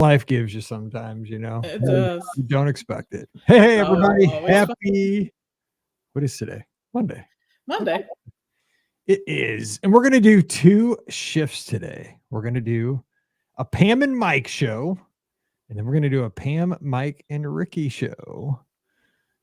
life gives you sometimes, you know. It does. You don't expect it. Hey, Oh, everybody. always fun. Happy. What is today? Monday. Monday. It is. And we're going to do 2 shifts today. We're going to do a Pam and Mike show, and then we're going to do a Pam, Mike, and Ricky show.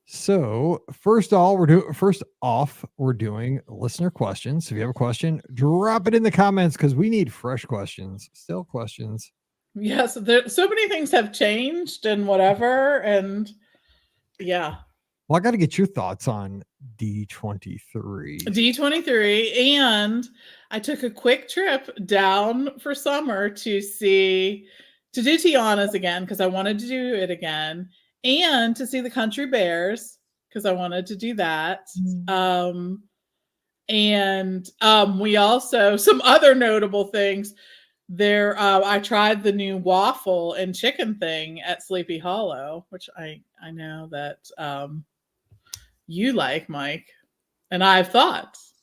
So first off, we're doing listener questions. So if you have a question, drop it in the comments because we need fresh questions, still questions. Yes, there so many things have changed and whatever, and yeah. Well, I got to get your thoughts on D23. D23, and I took a quick trip down for summer to do Tiana's again because I wanted to do it again, and to see the Country Bears because I wanted to do that. We also, some other notable things there. I tried the new waffle and chicken thing at Sleepy Hollow, which I know that you like, Mike, and I have thoughts.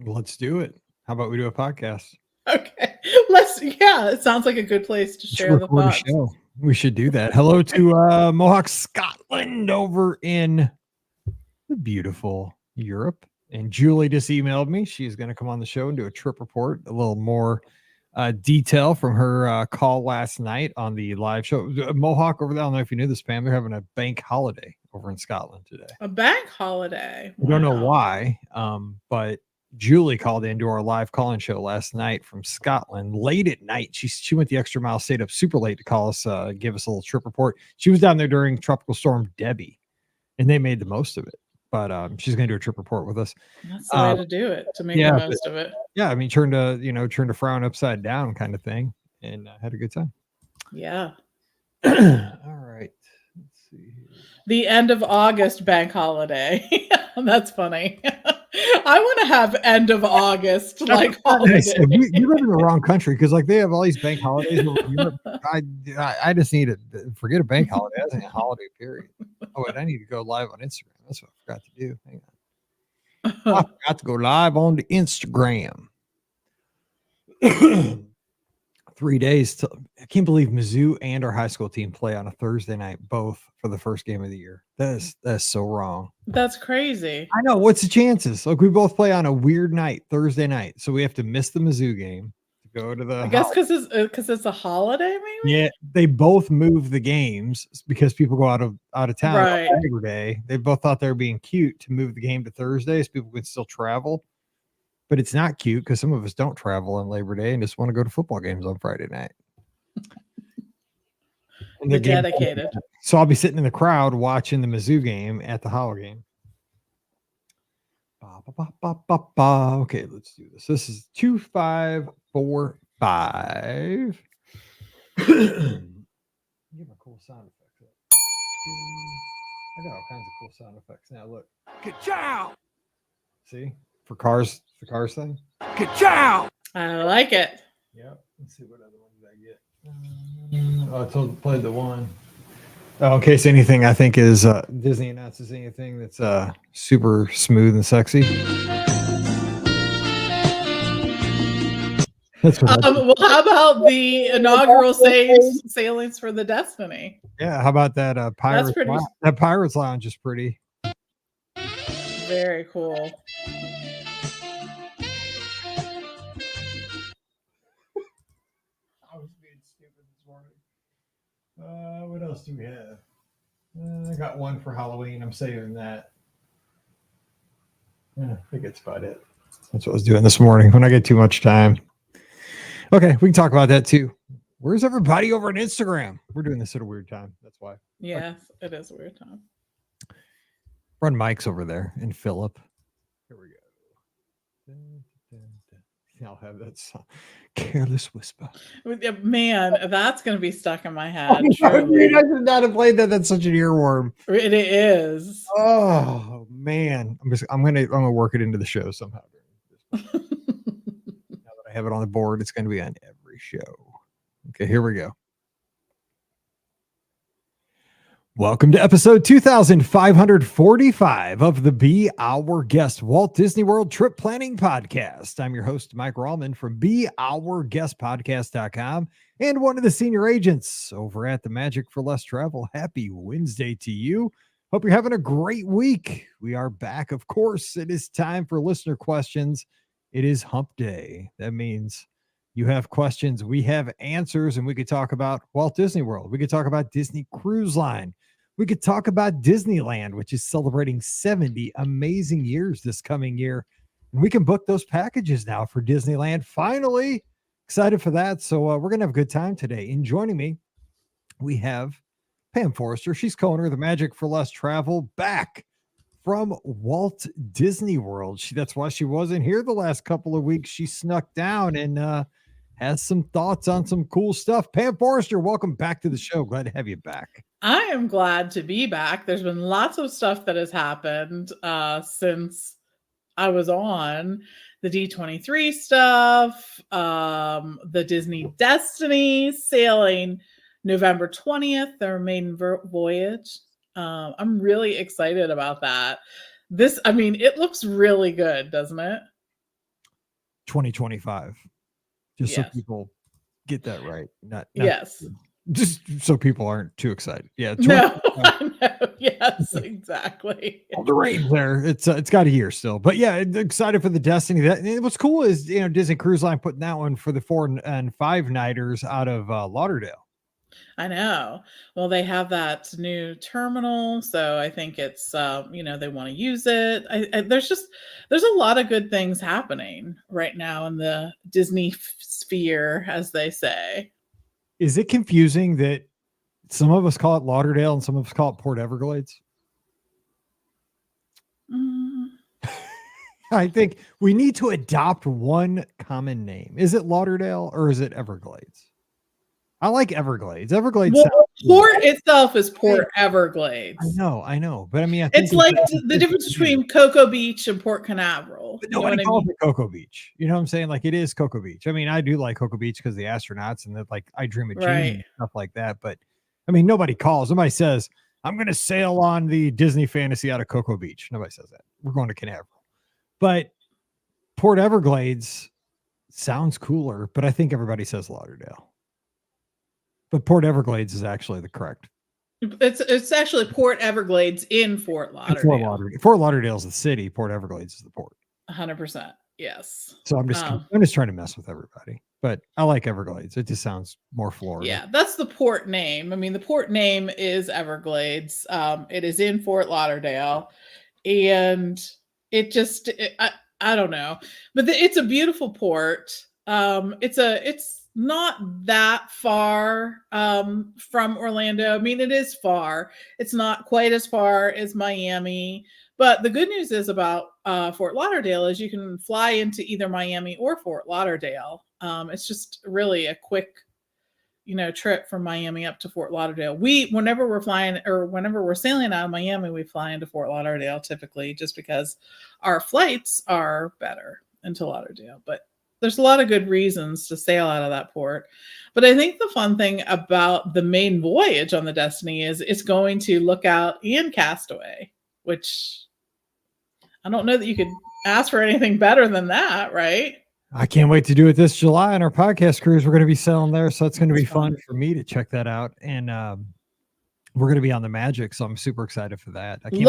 Let's do it. How about we do a podcast? Okay, it sounds like a good place to share the thoughts. Show. We should do that. Hello to Mohawk, Scotland, over in the beautiful Europe. And Julie just emailed me. She's going to come on the show and do a trip report, a little more detail from her call last night on the live show. Mohawk over there, I don't know if you knew this, Pam, they're having a bank holiday over in Scotland today. A bank holiday? Wow. I don't know why, but Julie called into our live call-in show last night from Scotland late at night. She went the extra mile, stayed up super late to call us, give us a little trip report. She was down there during Tropical Storm Debbie, and they made the most of it. But she's going to do a trip report with us. That's the way to do it, to make the most of it. Yeah, I mean, turn to frown upside down kind of thing, and had a good time. Yeah. All right. Let's see here. The end of August bank holiday. That's funny. I want to have end of August like holiday. You live in the wrong country because like they have all these bank holidays. I just need to forget a bank holiday. That's a holiday period. Oh, and I need to go live on Instagram. That's what I forgot to do. Hang on. I forgot to go live on the Instagram. 3 days. I can't believe Mizzou and our high school team play on a Thursday night, both for the first game of the year. That's so wrong. That's crazy. I know. What's the chances? Like we both play on a weird night, Thursday night, so we have to miss the Mizzou game to go to the. I guess because it's a holiday, maybe. Yeah, they both move the games because people go out of town right. on Labor Day. They both thought they were being cute to move the game to Thursday so people could still travel. But it's not cute because some of us don't travel on Labor Day and just want to go to football games on Friday night. And they're dedicated. So I'll be sitting in the crowd watching the Mizzou game at the Hollow game. Okay, let's do this. This is 2545. Get my cool sound effects up. I got all kinds of cool sound effects now. Look. Ka-chow! See? For cars, the cars thing. Ka-chow! I like it. Yep. Let's see what other ones did I get. I played the one. Oh, in case anything, I think is Disney announces anything that's super smooth and sexy. That's what well, how about the inaugural sailings for the Destiny? Yeah, how about that Pirates Lounge? That Pirates Lounge is pretty. Very cool. I was being stupid this morning. What else do we have? I got one for Halloween. I'm saving that. Yeah, I think that's about it. That's what I was doing this morning when I get too much time. Okay, we can talk about that too. Where's everybody over on Instagram? We're doing this at a weird time. That's why. Yes, it is a weird time. Run Mike's over there and Philip. Here we go. I'll have that song. Careless Whisper. Man, that's going to be stuck in my head. I should not have played that. That's such an earworm. It is. Oh man, I'm gonna work it into the show somehow. Now that I have it on the board, it's gonna be on every show. Okay, here we go. Welcome to episode 2545 of the Be Our Guest Walt Disney World Trip Planning Podcast. I'm your host, Mike Rallman from BeOurGuestPodcast.com and one of the senior agents over at the Magic for Less Travel. Happy Wednesday to you. Hope you're having a great week. We are back. Of course, it is time for listener questions. It is hump day. That means you have questions, we have answers, and we could talk about Walt Disney World. We could talk about Disney Cruise Line. We could talk about Disneyland, which is celebrating 70 amazing years this coming year. And we can book those packages now for Disneyland. Finally, excited for that. So we're going to have a good time today. And joining me, we have Pam Forrester. She's co-owner of the Magic for Less Travel, back from Walt Disney World. That's why she wasn't here the last couple of weeks. She snuck down and has some thoughts on some cool stuff. Pam Forrester, welcome back to the show. Glad to have you back. I am glad to be back. There's been lots of stuff that has happened since I was on. The D23 stuff, the Disney Destiny sailing November 20th, their maiden voyage. I'm really excited about that. It looks really good, doesn't it? 2025. Just yes. So people get that right. Not yes. Just so people aren't too excited. Yeah. No, I know. Yes, exactly. All the rain there. It's got a year still, but yeah, excited for the Destiny. What's cool is, Disney Cruise Line putting that one for the 4 and 5 nighters out of Lauderdale. I know. Well, they have that new terminal, so I think it's they want to use it. There's a lot of good things happening right now in the Disney sphere, as they say. Is it confusing that some of us call it Lauderdale and some of us call it Port Everglades? I think we need to adopt one common name. Is it Lauderdale or is it Everglades? I like Everglades. Everglades. Well, Port itself is Port Everglades. I know. But I mean, it's like the difference between Cocoa Beach and Port Canaveral. But nobody calls it Cocoa Beach. You know what I'm saying? Like, it is Cocoa Beach. I mean, I do like Cocoa Beach because the astronauts and like I Dream of Jeannie and stuff like that. But I mean, nobody says, I'm going to sail on the Disney Fantasy out of Cocoa Beach. Nobody says that. We're going to Canaveral. But Port Everglades sounds cooler, but I think everybody says Lauderdale. But Port Everglades is actually the correct. It's actually Port Everglades in Fort Lauderdale. Fort Lauderdale is the city. Port Everglades is the port. 100%. Yes. So I'm just trying to mess with everybody. But I like Everglades. It just sounds more Florida. Yeah, that's the port name. I mean, the port name is Everglades. It is in Fort Lauderdale, and I don't know, but it's a beautiful port. It's not that far from Orlando. I mean, it is far. It's not quite as far as Miami. But the good news is about Fort Lauderdale is you can fly into either Miami or Fort Lauderdale. It's just really a quick, trip from Miami up to Fort Lauderdale. Whenever we're flying or whenever we're sailing out of Miami, we fly into Fort Lauderdale typically just because our flights are better into Lauderdale. But there's a lot of good reasons to sail out of that port. But I think the fun thing about the main voyage on the Destiny is it's going to Lookout and Castaway, which I don't know that you could ask for anything better than that, right? I can't wait to do it this July on our podcast cruise. We're going to be sailing there, so it's going to be fun for me to check that out. And we're going to be on the Magic, so I'm super excited for that. I can't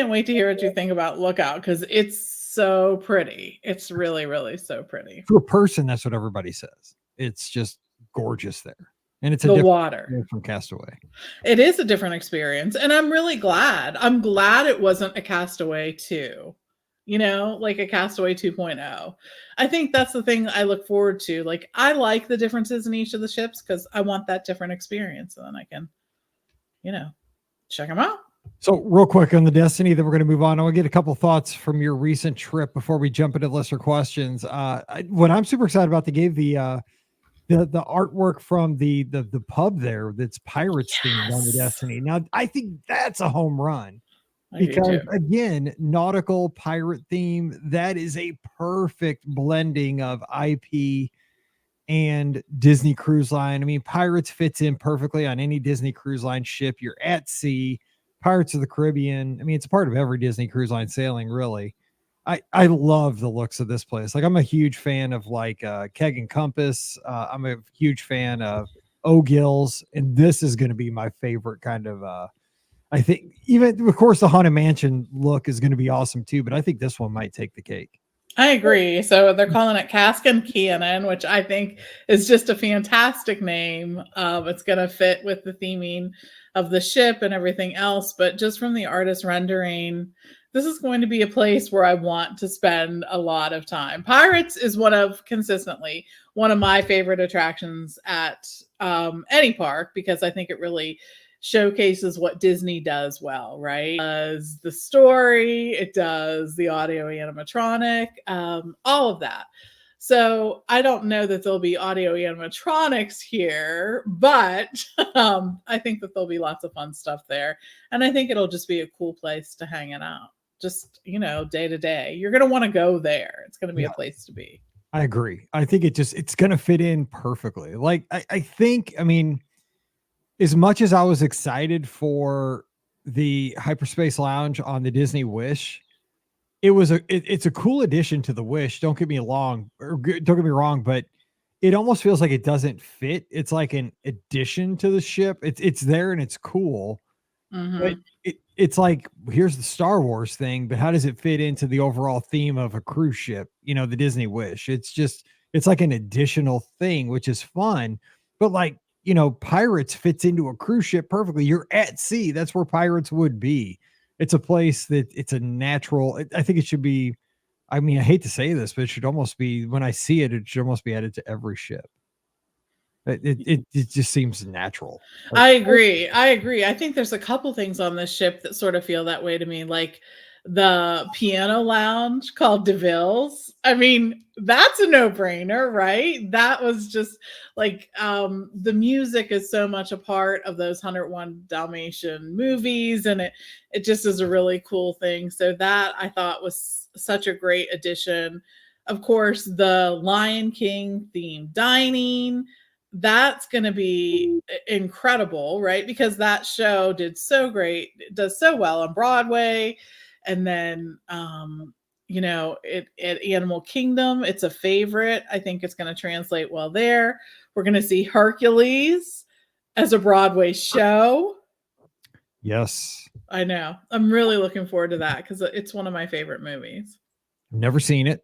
wait to hear what you think about Lookout because it's so pretty. It's really, really so pretty. For a person, that's what everybody says. It's just gorgeous there. And it's the water from Castaway. It is a different experience. And I'm really glad. I'm glad it wasn't a Castaway 2, like a Castaway 2.0. I think that's the thing I look forward to. Like, I like the differences in each of the ships because I want that different experience. And then I can, check them out. So real quick on the Destiny, then we're going to move on. I want to get a couple thoughts from your recent trip before we jump into listener questions. What I'm super excited about, they gave the artwork from the pub there that's Pirates themed on the Destiny. Now, I think that's a home run because, again, nautical pirate theme, that is a perfect blending of IP and Disney Cruise Line. I mean, Pirates fits in perfectly on any Disney Cruise Line ship. You're at sea. Pirates of the Caribbean. I mean, it's a part of every Disney Cruise Line sailing, really. I love the looks of this place. Like, I'm a huge fan of like Keg and Compass. I'm a huge fan of O'Gill's, and this is going to be my favorite kind of. I think even of course the Haunted Mansion look is going to be awesome too, but I think this one might take the cake. I agree. So they're calling it Cask and Cannon, which I think is just a fantastic name. It's going to fit with the theming of the ship and everything else. But just from the artist rendering, this is going to be a place where I want to spend a lot of time. Pirates is consistently one of my favorite attractions at any park, because I think it really showcases what Disney does well, right? It does the story, it does the audio animatronic, all of that. So I don't know that there'll be audio animatronics here, but I think that there'll be lots of fun stuff there. And I think it'll just be a cool place to hang it out. Just, day to day. You're going to want to go there. It's going to be a place to be. I agree. I think it's going to fit in perfectly. Like, I mean, as much as I was excited for the Hyperspace Lounge on the Disney Wish, it's a cool addition to the Wish. Don't get me wrong, but it almost feels like it doesn't fit. It's like an addition to the ship. It's there and it's cool, but it's like, here's the Star Wars thing, but how does it fit into the overall theme of a cruise ship? The Disney Wish. It's like an additional thing, which is fun, but like, Pirates fits into a cruise ship perfectly. You're at sea. That's where Pirates would be. It's a place that it's a natural. I think it should be. I mean, I hate to say this, but it should almost be, when I see it, it should almost be added to every ship. It just seems natural. Like, I agree. I think there's a couple things on this ship that sort of feel that way to me, like the piano lounge called DeVille's. I mean, that's a no-brainer, right? That was just like the music is so much a part of those 101 Dalmatian movies, and it just is a really cool thing. So that I thought was such a great addition. Of course, the Lion King themed dining, that's going to be incredible, right? Because that show did so great, it does so well on Broadway. And then, at Animal Kingdom, it's a favorite. I think it's going to translate well there. We're going to see Hercules as a Broadway show. Yes. I know. I'm really looking forward to that because it's one of my favorite movies. I've never seen it.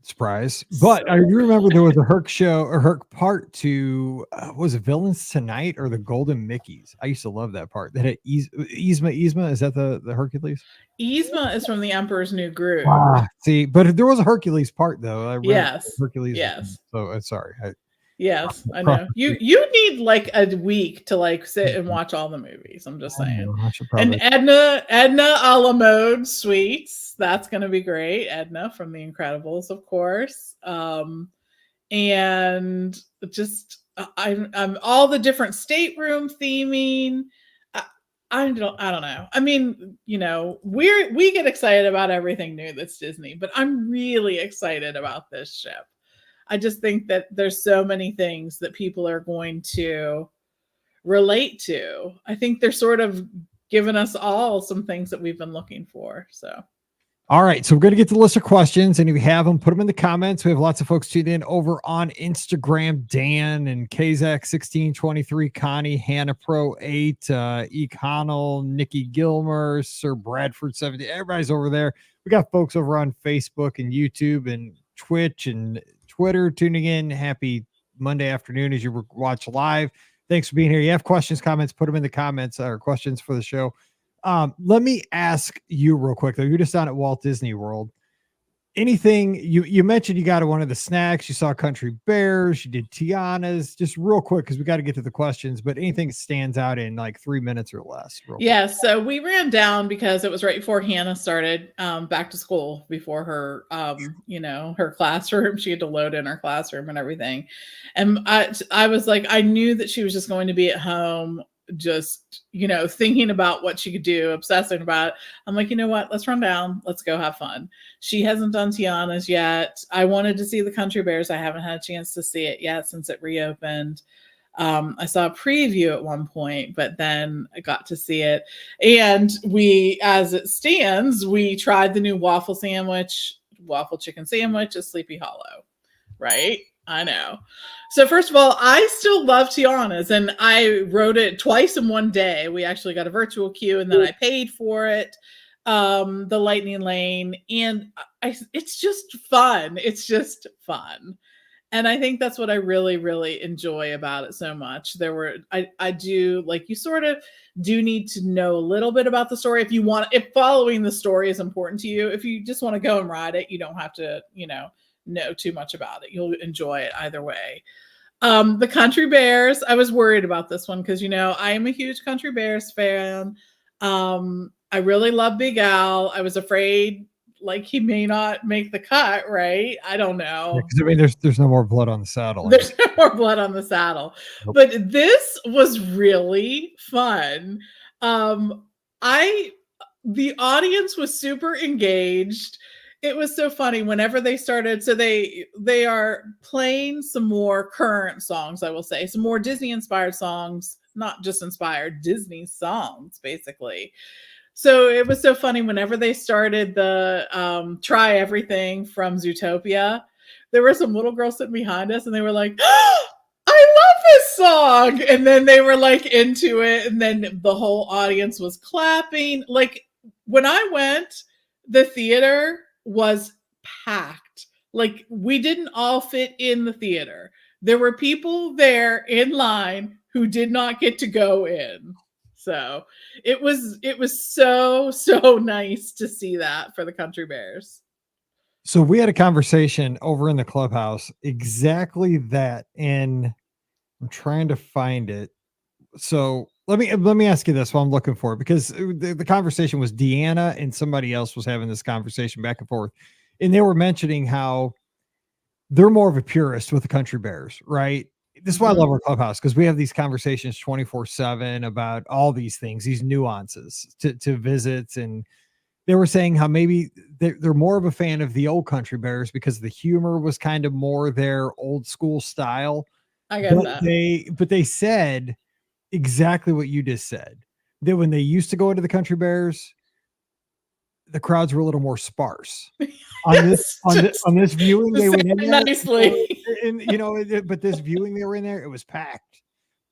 Surprise. But I do remember there was a Herc show or Herc part to, was it Villains Tonight or the Golden Mickeys? I used to love that part. That had Yzma. Is that the Hercules? Yzma is from The Emperor's New Groove. See, but there was a Hercules part though. Yes. Hercules. Yes. So sorry. Yes, I know. You need like a week to like sit and watch all the movies. I'm just saying. And Edna a la mode sweets. That's going to be great. Edna from The Incredibles, of course. And just I'm all the different stateroom theming. I don't know. I mean, we get excited about everything new that's Disney, but I'm really excited about this ship. I just think that there's so many things that people are going to relate to. I think they're sort of giving us all some things that we've been looking for. So, all right. So we're going to get to the list of questions, and if you have them, put them in the comments. We have lots of folks tuned in over on Instagram. Dan and Kazak1623, Connie, Hannah Pro 8, Econal, Nikki Gilmer, Sir Bradford 70. Everybody's over there. We got folks over on Facebook and YouTube and Twitch and Twitter tuning in. Happy Monday afternoon as you watch live. Thanks for being here. You have questions, comments, put them in the comments or questions for the show. Let me ask you real quick though. You're just down at Walt Disney World. Anything you mentioned you got one of the snacks, you saw Country Bears, you did Tiana's, just real quick because we got to get to the questions, but anything stands out in like 3 minutes or less? Yeah, so we ran down because it was right before Hannah started back to school, before her her classroom. She had to load in her classroom and everything. And I was like, I knew that she was just going to be at home just, thinking about what she could do, obsessing about it. I'm like, you know what? Let's run down. Let's go have fun. She hasn't done Tiana's yet. I wanted to see the Country Bears. I haven't had a chance to see it yet since it reopened. I saw a preview at one point, but then I got to see it. And as it stands, we tried the new waffle chicken sandwich at Sleepy Hollow, right? I know. So first of all, I still love Tiana's, and I wrote it twice in one day. We actually got a virtual queue, and then I paid for it, the Lightning Lane, and it's just fun. It's just fun. And I think that's what I really, really enjoy about it so much. I do, like, you sort of do need to know a little bit about the story if following the story is important to you. If you just want to go and ride it, you don't have to, know too much about it. You'll enjoy it either way. The Country Bears, I was worried about this one because, I am a huge Country Bears fan. I really love Big Al. I was afraid like he may not make the cut, right? I don't know. Because there's no more blood on the saddle. There's no more blood on the saddle. Nope. But this was really fun. The audience was super engaged. It was so funny whenever they started. So they are playing some more current songs, I will say, some more Disney inspired songs, not just inspired, Disney songs, basically. So it was so funny whenever they started the Try Everything from Zootopia. There were some little girls sitting behind us and they were like, oh, I love this song. And then they were like into it. And then the whole audience was clapping. Like when I went, the theater was packed. Like we didn't all fit in the theater. There were people there in line who did not get to go in. So it was so nice to see that for the Country Bears. So we had a conversation over in the clubhouse, exactly that. And I'm trying to find it. So let me ask you this while I'm looking for it, because the conversation was Deanna and somebody else was having this conversation back and forth. And they were mentioning how they're more of a purist with the Country Bears, right? This is why I love our clubhouse, because we have these conversations 24/7 about all these things, these nuances to visits. And they were saying how maybe they're more of a fan of the old Country Bears because the humor was kind of more their old school style. I get that. But they said exactly what you just said, that when they used to go into the Country Bears, the crowds were a little more sparse. On this viewing, they went in there nicely. But this viewing they were in there, it was packed,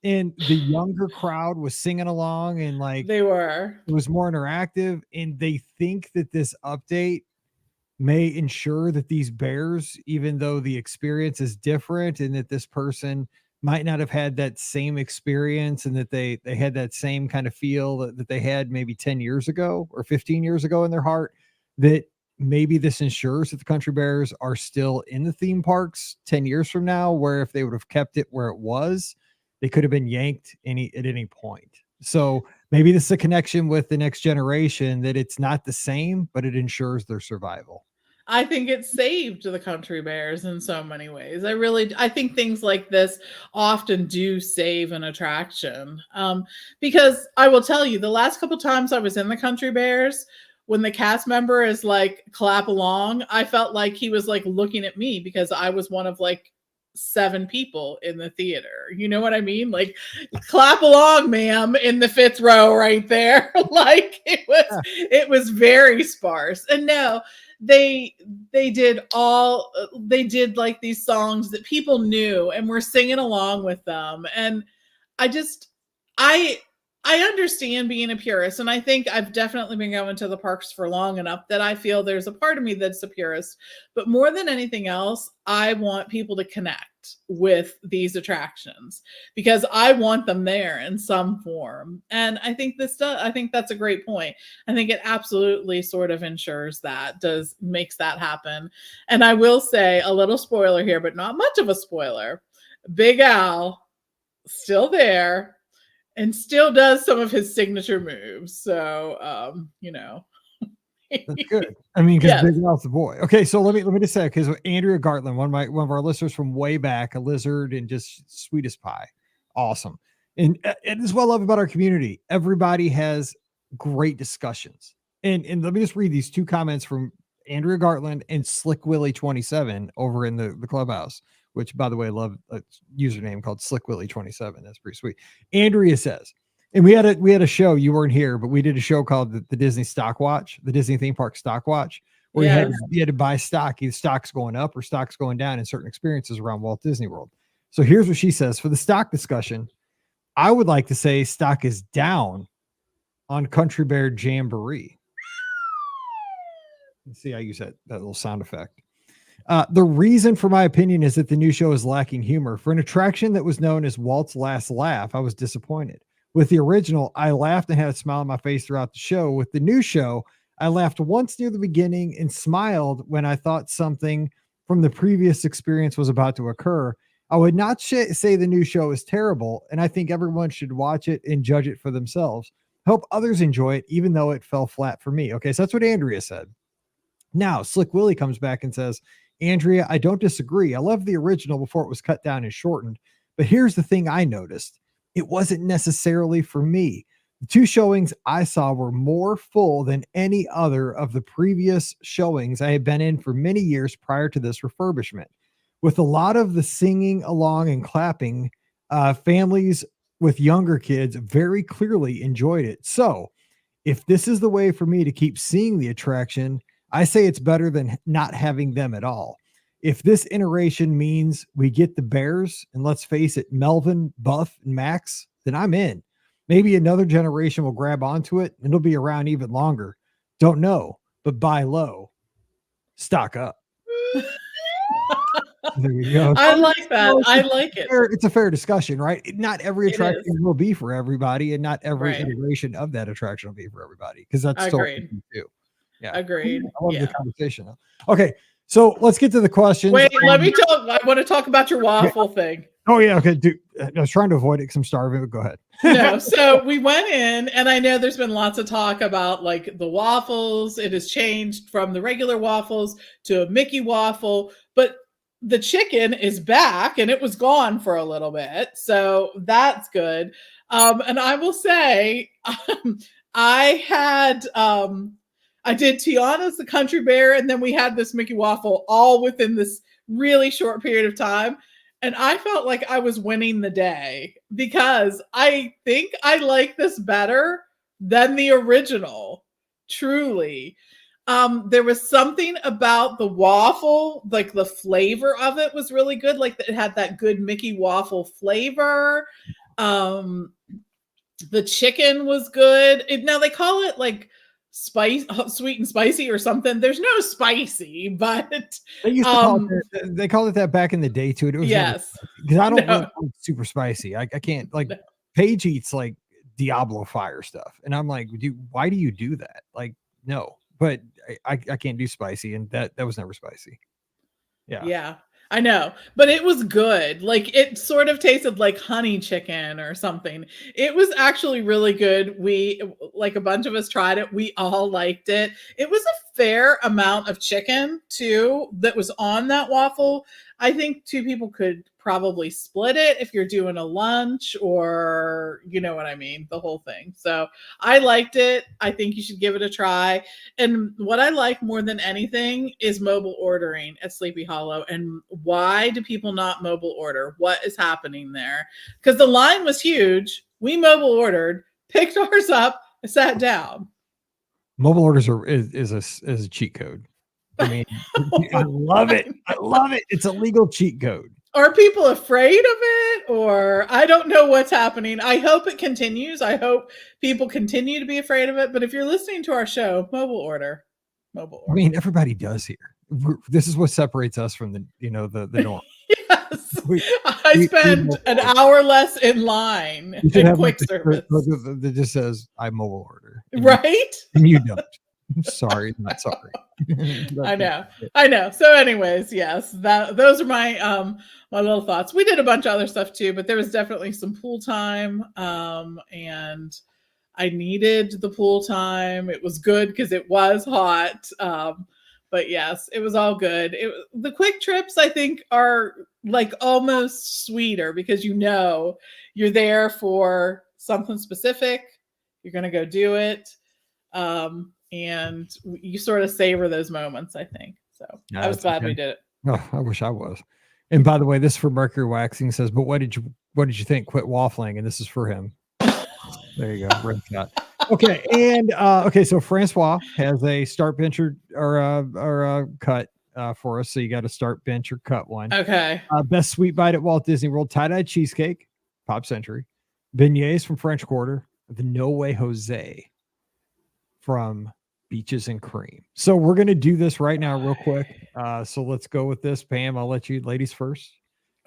and the younger crowd was singing along, and like they were. It was more interactive, and they think that this update may ensure that these bears, even though the experience is different, and that this person might not have had that same experience, and that they had that same kind of feel that they had maybe 10 years ago or 15 years ago in their heart, that maybe this ensures that the Country Bears are still in the theme parks 10 years from now, where if they would have kept it where it was, they could have been yanked at any point. So maybe this is a connection with the next generation, that it's not the same, but it ensures their survival. I think it saved the Country Bears in so many ways. I think things like this often do save an attraction. Because I will tell you, the last couple times I was in the Country Bears, when the cast member is like clap along, I felt like he was like looking at me because I was one of like 7 people in the theater. You know what I mean? Like, clap along, ma'am, in the 5th row right there. Like it was very sparse. And no, they did like these songs that people knew and were singing along with them. And I understand being a purist, and I think I've definitely been going to the parks for long enough that I feel there's a part of me that's a purist. But more than anything else, I want people to connect with these attractions because I want them there in some form. And I think I think that's a great point. I think it absolutely sort of ensures makes that happen. And I will say a little spoiler here, but not much of a spoiler. Big Al still there. And still does some of his signature moves. So, That's good. I mean, because Big Al's the boy. Okay, so let me just say, because Andrea Gartland, one of our listeners from way back, a lizard and just sweetest pie, awesome. And it is what I love about our community. Everybody has great discussions. And let me just read these two comments from Andrea Gartland and Slick Willie 27 over in the clubhouse, which by the way, I love a username called Slick Willie 27. That's pretty sweet. Andrea says, and we had a show, you weren't here, but we did a show called the Disney Stock Watch, the Disney theme park stock watch, where you had to buy stock, either stock's going up or stock's going down in certain experiences around Walt Disney World. So here's what she says for the stock discussion. I would like to say stock is down on Country Bear Jamboree. Let's see how you use that little sound effect. The reason for my opinion is that the new show is lacking humor. For an attraction that was known as Walt's Last Laugh, I was disappointed. With the original, I laughed and had a smile on my face throughout the show. With the new show, I laughed once near the beginning and smiled when I thought something from the previous experience was about to occur. I would not say the new show is terrible, and I think everyone should watch it and judge it for themselves. Hope others enjoy it, even though it fell flat for me. Okay, so that's what Andrea said. Now, Slick Willie comes back and says, Andrea, I don't disagree. I love the original before it was cut down and shortened. But here's the thing I noticed. It wasn't necessarily for me. The two showings I saw were more full than any other of the previous showings I had been in for many years prior to this refurbishment. With a lot of the singing along and clapping, families with younger kids very clearly enjoyed it. So if this is the way for me to keep seeing the attraction, I say it's better than not having them at all. If this iteration means we get the bears, and let's face it, Melvin, Buff, and Max, then I'm in. Maybe another generation will grab onto it and it'll be around even longer. Don't know, but buy low. Stock up. There you go. I like that. I like it. It's a fair discussion, right? Not every attraction will be for everybody, and not every iteration of that attraction will be for everybody, because that's still too. Yeah, agreed. I love the conversation. Okay, so let's get to the questions. Wait, let me talk. I want to talk about your waffle thing. Oh yeah, okay. Dude, I was trying to avoid it because I'm starving. But go ahead. No, so we went in, and I know there's been lots of talk about like the waffles. It has changed from the regular waffles to a Mickey waffle, but the chicken is back, and it was gone for a little bit, so that's good. And I will say, I did Tiana's the Country Bear, and then we had this Mickey waffle all within this really short period of time. And I felt like I was winning the day because I think I like this better than the original. Truly. There was something about the waffle, like the flavor of it was really good. Like it had that good Mickey waffle flavor. The chicken was good. Now they call it like sweet and spicy or something. There's no spicy, but they used to call it, they called it that back in the day too. It was because I don't like super spicy. I can't like Paige eats like Diablo fire stuff, and I'm like, dude, why do you do that? Like, no, but I can't do spicy, and that was never spicy. Yeah. I know, but it was good. Like it sort of tasted like honey chicken or something. It was actually really good. We, like a bunch of us tried it. We all liked it. It was a fair amount of chicken too that was on that waffle. I think two people could probably split it if you're doing a lunch, or you know what I mean, the whole thing. So I liked it. I think you should give it a try. And what I like more than anything is mobile ordering at Sleepy Hollow. And why do people not mobile order? What is happening there? Because the line was huge. We mobile ordered, picked ours up, and sat down. Mobile orders is a cheat code. I mean, I love it. I love it. It's a legal cheat code. Are people afraid of it, or I don't know what's happening? I hope it continues. I hope people continue to be afraid of it. But if you're listening to our show, mobile order. I mean, everybody does here. This is what separates us from the norm. Yes. I spend an hour less in line in quick service. That just says I mobile order. Right? And you don't. I'm sorry, not sorry. I know. So anyways, yes, those are my my little thoughts. We did a bunch of other stuff too, but there was definitely some pool time, and I needed the pool time. It was good because it was hot, but But yes, it was all good. The quick trips, I think, are like almost sweeter because you're there for something specific. You're going to go do it. And you sort of savor those moments, I think. So I was glad we did it. Oh, I wish I was. And by the way, this for Mercury Waxing says, but what did you think? Quit waffling. And this is for him. There you go. Red shot. Okay. And okay, so Francois has a start bench or a cut for us. So you got to start bench or cut one. Okay. Best sweet bite at Walt Disney World, tie-dye cheesecake, Pop Century, beignets from French Quarter, the No Way Jose from Beaches and Cream. So we're going to do this right now real quick. So let's go with this. Pam, I'll let you ladies first.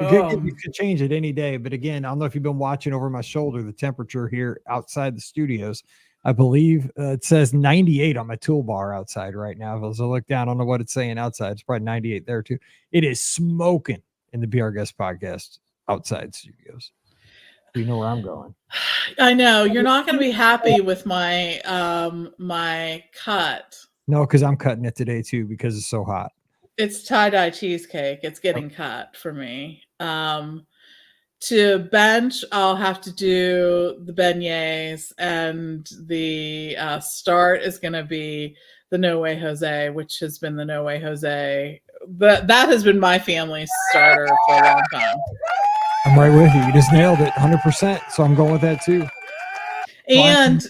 You could change it any day. But again, I don't know if you've been watching over my shoulder, the temperature here outside the studios. I believe it says 98 on my toolbar outside right now. As I look down, I don't know what it's saying outside. It's probably 98 there too. It is smoking in the Be Our Guest podcast outside studios. You know where I'm going. I know you're not going to be happy with my my cut. No, because I'm cutting it today too because it's so hot. It's tie-dye cheesecake. It's getting cut for me. To bench, I'll have to do the beignets, and the start is going to be the No Way Jose, which has been the No Way Jose. But that has been my family's starter for a long time. I'm right with you. You just nailed it 100%. So I'm going with that too. And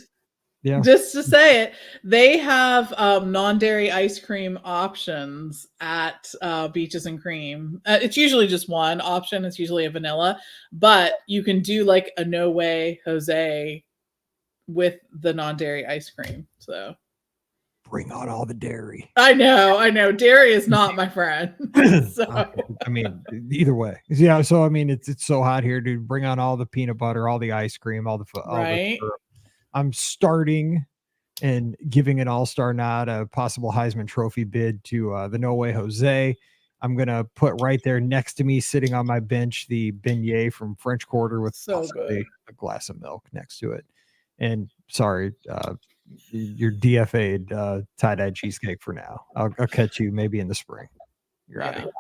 just to say it, they have non-dairy ice cream options at Beaches and Cream. It's usually just one option. It's usually a vanilla, but you can do like a No Way Jose with the non-dairy ice cream. So bring on all the dairy. I know. Dairy is not my friend. So. I mean, either way. Yeah. So, I mean, it's so hot here, dude. Bring on all the peanut butter, all the ice cream, all the syrup. I'm starting and giving an all-star nod, a possible Heisman Trophy bid to the No Way Jose. I'm going to put right there next to me, sitting on my bench, the beignet from French Quarter with a glass of milk next to it. And sorry, you're DFA'd tie-dye cheesecake for now. I'll catch you maybe in the spring. You're out of here.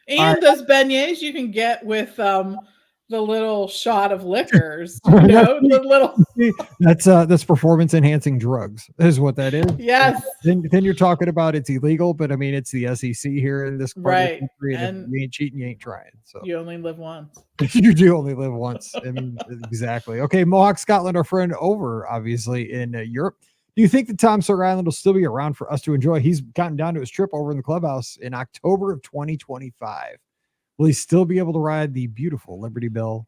And those beignets you can get with the little shot of liquors, the little. That's performance enhancing drugs is what that is. Yes. Then you're talking about it's illegal, but I mean it's the SEC here in this part of the country, and if you ain't cheating, you ain't trying. So you only live once. You do only live once. I mean, exactly. Okay, Mohawk Scotland, our friend over obviously in Europe. Do you think that Tom Sawyer Island will still be around for us to enjoy? He's gotten down to his trip over in the clubhouse in October of 2025. Will he still be able to ride the beautiful Liberty Bell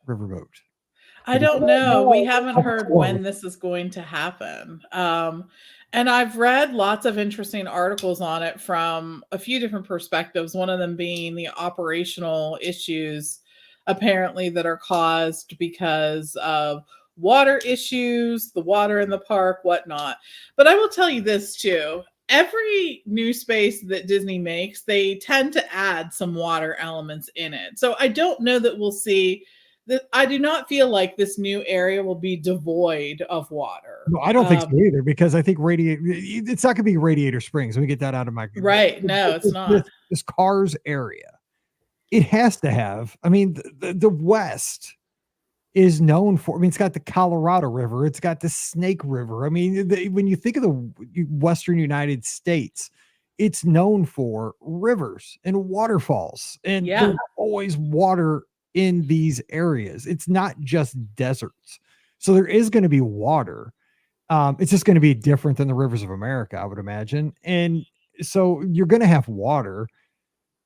riverboat? I don't know. We haven't heard when this is going to happen. And I've read lots of interesting articles on it from a few different perspectives, one of them being the operational issues apparently that are caused because of water issues, the water in the park, whatnot. But I will tell you this too. Every new space that Disney makes, they tend to add some water elements in it. So I don't know that we'll see that. I do not feel like this new area will be devoid of water. No, I don't think so either, because I think it's not going to be Radiator Springs. Let me get that out of my right. No, it's not. This Cars area. It has to have. I mean, the West is known for, I mean, it's got the Colorado River, it's got the Snake River. I mean, when you think of the Western United States, it's known for rivers and waterfalls, and there's always water in these areas. It's not just deserts. So there is going to be water. It's just going to be different than the rivers of America, I would imagine. And so you're going to have water.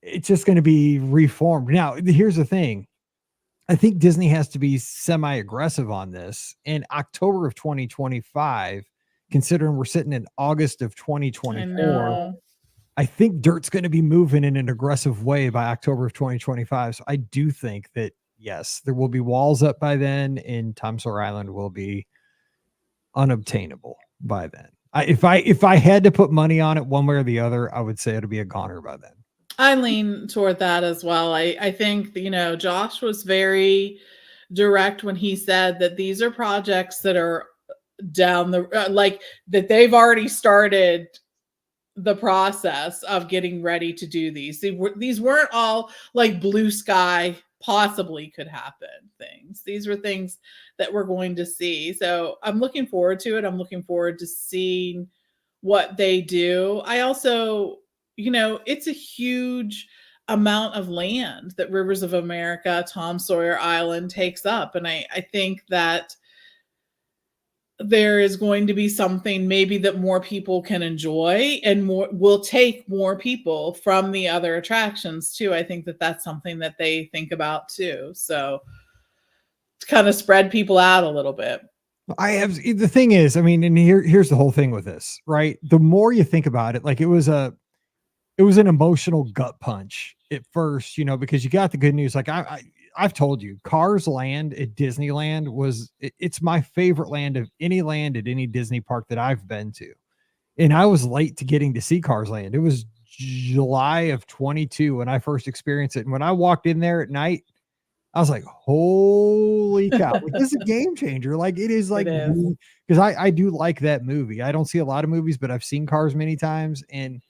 It's just going to be reformed. Now, here's the thing. I think Disney has to be semi-aggressive on this. In October of 2025, considering we're sitting in August of 2024, I think dirt's going to be moving in an aggressive way by October of 2025. So I do think that, yes, there will be walls up by then, and Tom Sawyer Island will be unobtainable by then. If I had to put money on it one way or the other, I would say it'll be a goner by then. I lean toward that as well. I think, Josh was very direct when he said that these are projects that are down the, like that they've already started the process of getting ready to do these. These weren't all like blue sky possibly could happen things. These were things that we're going to see. So I'm looking forward to it. I'm looking forward to seeing what they do. I also, it's a huge amount of land that Rivers of America, Tom Sawyer Island takes up. And I think that there is going to be something maybe that more people can enjoy, and more will take more people from the other attractions too. I think that that's something that they think about too. So to kind of spread people out a little bit. The thing is, I mean, and here's the whole thing with this, right? The more you think about it, like it was an emotional gut punch at first, because you got the good news. Like I've told you, Cars Land at Disneyland it's my favorite land of any land at any Disney park that I've been to. And I was late to getting to see Cars Land. It was July of 22 when I first experienced it. And when I walked in there at night, I was like, holy cow, like, this is a game changer. Like it is like, because I do like that movie. I don't see a lot of movies, but I've seen Cars many times, and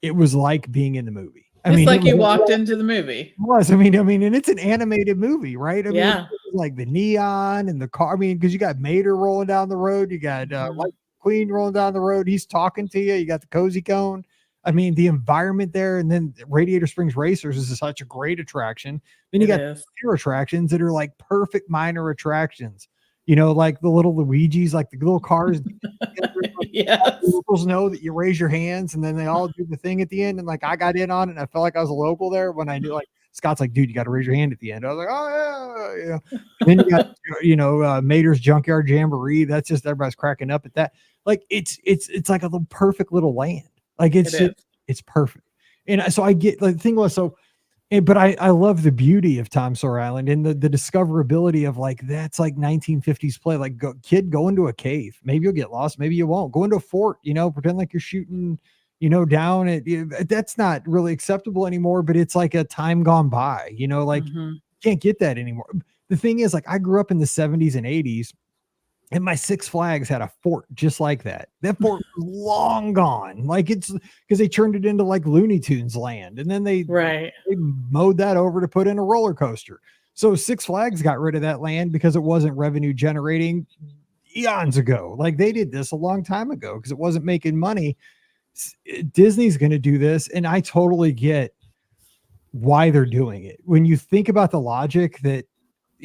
it was like being in the movie. It's like you walked into the movie. It was. I mean, and it's an animated movie, right? I mean, yeah. Like the neon and the car. I mean, because you got Mater rolling down the road, you got White Queen rolling down the road. He's talking to you. You got the cozy cone. I mean, the environment there, and then Radiator Springs Racers is such a great attraction. Then you got your attractions that are like perfect minor attractions. Like the little Luigi's, like the little cars. Locals know that you raise your hands, and then they all do the thing at the end. And like I got in on it, and I felt like I was a local there when I knew. Like Scott's like, dude, you got to raise your hand at the end. I was like, oh yeah. Then you got Mater's Junkyard Jamboree. That's just everybody's cracking up at that. Like it's like a little perfect little land. Like it's perfect. And so I get, like, the thing was, but I love the beauty of Tom Sawyer Island and the discoverability of, like, that's like 1950s play. Like, go into a cave. Maybe you'll get lost. Maybe you won't. Go into a fort, pretend like you're shooting, down at, that's not really acceptable anymore, but it's like a time gone by, like can't get that anymore. The thing is, like, I grew up in the 70s and 80s. And my Six Flags had a fort just like that. That fort was long gone. Like, it's because they turned it into like Looney Tunes land. And then they mowed that over to put in a roller coaster. So Six Flags got rid of that land because it wasn't revenue generating eons ago. Like, they did this a long time ago because it wasn't making money. Disney's going to do this. And I totally get why they're doing it. When you think about the logic that,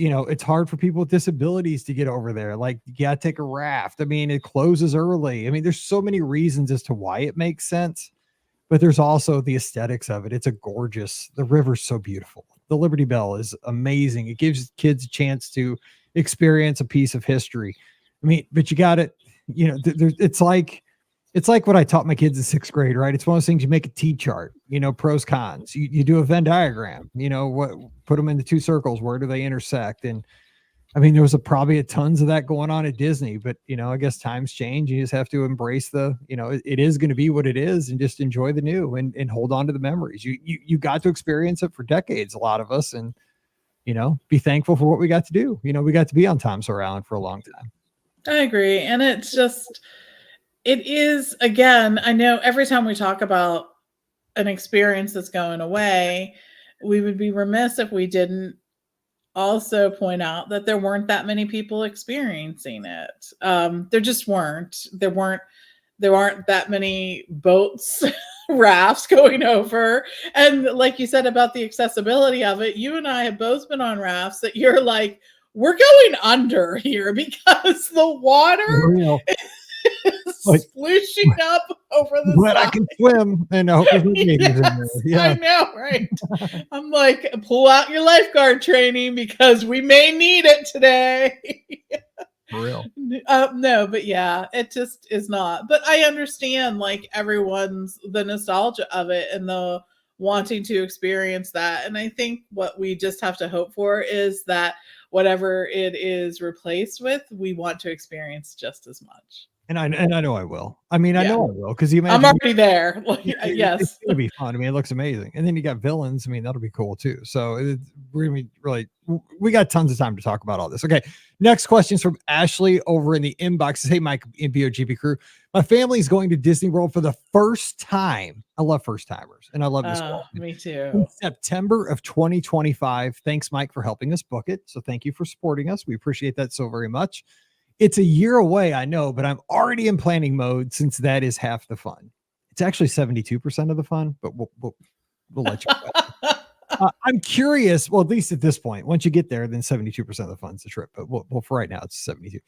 it's hard for people with disabilities to get over there. Like, you got to take a raft. I mean, it closes early. I mean, there's so many reasons as to why it makes sense, but there's also the aesthetics of it. It's the river's so beautiful. The Liberty Bell is amazing. It gives kids a chance to experience a piece of history. I mean, but you got it, it's like what I taught my kids in 6th grade, right? It's one of those things, you make a T-chart, pros, cons. You do a Venn diagram, put them into 2 circles. Where do they intersect? And I mean, there was probably tons of that going on at Disney, but, I guess times change. You just have to embrace it is going to be what it is, and just enjoy the new and hold on to the memories. You got to experience it for decades, a lot of us, and, be thankful for what we got to do. We got to be on Tom Sawyer Island for a long time. I agree. And it is, again, I know every time we talk about an experience that's going away, we would be remiss if we didn't also point out that there weren't that many people experiencing it. There just weren't. There aren't that many boats, rafts going over. And like you said about the accessibility of it, you and I have both been on rafts that you're like, we're going under here because the water is splooshing up over the but side. I can swim, and I hope there's no gators in there. Yeah. I know, right? I'm like, pull out your lifeguard training because we may need it today. For real. No, but yeah, it just is not. But I understand, like, the nostalgia of it and the wanting to experience that. And I think what we just have to hope for is that whatever it is replaced with, we want to experience just as much. And I know I will. I mean, I Yeah. know I will, because you I'm imagine already there. Like, it's yes. gonna be fun. I mean, it looks amazing. And then you got villains. I mean, that'll be cool too. So we're gonna be really, we got tons of time to talk about all this. Okay. Next question is from Ashley over in the inbox. Says, hey, Mike and BOGP crew. My family is going to Disney World for the first time. I love first timers, and I love this question. Me In too. September of 2025. Thanks, Mike, for helping us book it. So thank you for supporting us. We appreciate that so very much. It's a year away, I know, but I'm already in planning mode since that is half the fun. It's actually 72% of the fun, but we'll let you go. I'm curious. Well, at least at this point, once you get there, then 72% of the fun's the trip. But well, for right now, it's 72.